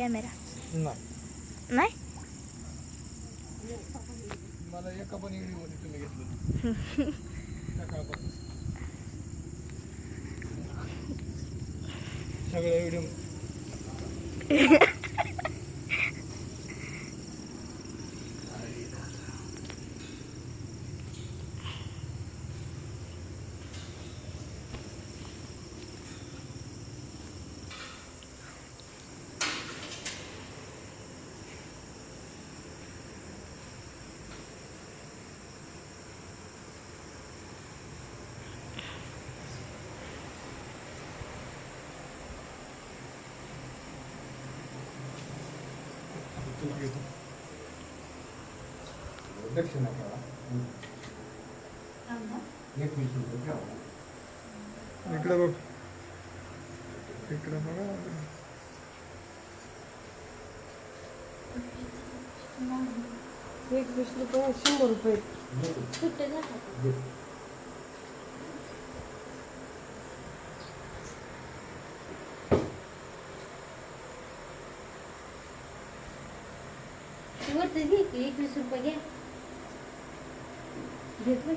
Camera नाही नाही मला एका पण व्हिडिओ तुम्ही घेतलं सकाळपासून सगळे व्हिडिओ दक्षिणा ठेवा 21 रुपये ठेवा इकडे बघ इकडे बघा 21 रुपये 100 रुपये वरती घे की 21 रुपये घ्या घेतलं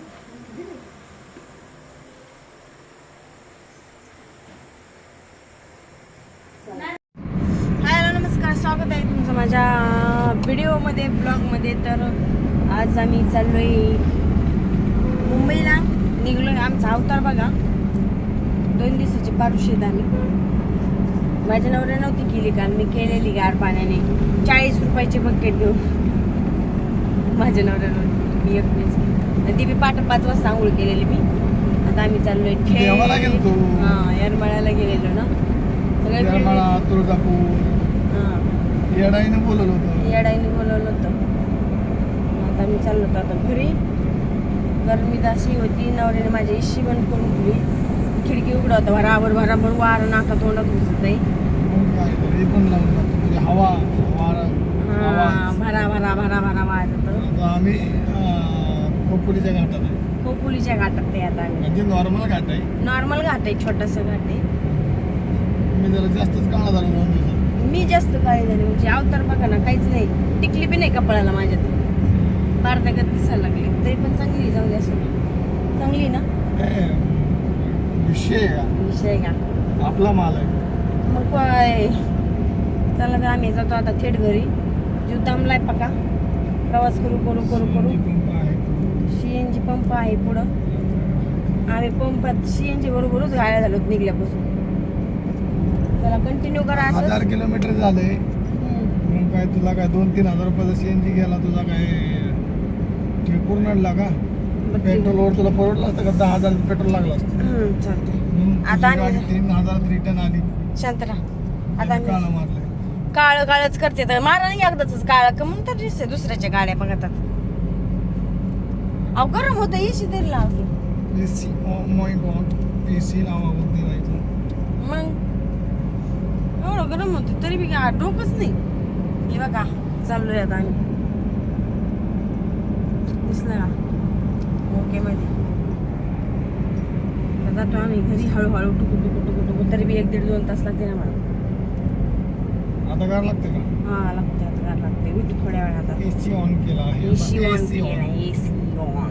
हॅलो नमस्कार, स्वागत आहे तुमचं माझ्या व्हिडिओमध्ये ब्लॉगमध्ये. तर आज आम्ही चाललोय मुंबईला, निघलोय. आमचा अवतार बघा, 2 दिवसाची पारुशी आम्ही. माझ्या नवऱ्या नव्हती केली का, मी केलेली गार पाण्याने 40 रुपयाचे बकेट घेऊन. माझ्या नवऱ्या नव्हती, मी एकटीच. ती बी 5 वाजता आंघोळ केलेली मी. आता आम्ही चाललोय येरमाळ्याला गेलेलो ना, येरमाळा तुळजापूर येडाईने बोलवलं होतं. आता आम्ही चाललो होतो आता घरी. गरमी अशी होती, नवऱ्याने माझ्या इशी बंद करून ठेवली. खिडकी उघडा होता, भराभर वारं नाका तोंडात घुसत नाही. हवा भरा वाजत. आम्ही खोपोलीच्या घाटात आहे. खोपोलीच्या घाटात ते आता आम्ही. म्हणजे नॉर्मल घाट आहे, नॉर्मल घाट आहे, छोटासा घाट आहे. मी जरा जास्तच काळा झालो 2 दिवसात. मी जास्त काळी झाली, म्हणजे अवतार बघा ना, काहीच नाही. टिकली बी नाही कपाळाला माझ्यात, पारदगत दिसायला लागली. तरी पण चांगली, जाऊ द्या चांगली ना. विषय का आपला माल आहे. मग काय, चला तर आम्ही जातो आता थेट घरी. जीव दमलाय पका, प्रवास करू सीएनजी पंप आहे पुढं. आम्ही पंपात सीएनजी बरोबरच गाड्या झालो निघल्यापासून. त्याला कंटिन्यू करा. 1000 किलोमीटर झाले. मग काय तुला काय 2-3 हजार रुपयाचा सीएनजी गेला, तुझा काय पूर्ण का पेट्रोलवर तुला परवडलं असतं का? 10,000 पेट्रोल लागलं असतं. चालतंय. आता 3,000 रिटर्न आली. शांत राहा. आता काळं मारलंय, काळच करते तर मारा नाही एकदाच काळ का म्हणतात. दिसते दुसऱ्याच्या गाड्या बघतात. अहो गरम होतं, एसी तरी लावते. एसी माय गॉड, एसी लावा होती नाही. मग एवढं गरम होतं तरी बी डोकंच नाही. हे बघा चाललोय आता आम्ही. दिसलं का ओके मध्ये. जातो आम्ही घरी हळूहळू टुकू तरी बी 1-1.5-2 तास लागते ना मला. आता गार लागते का? हा लागते, आता गार लागते. मी थोड्या वेळात एसी ऑन केला आहे. एसी ऑन केला, एसी ऑन.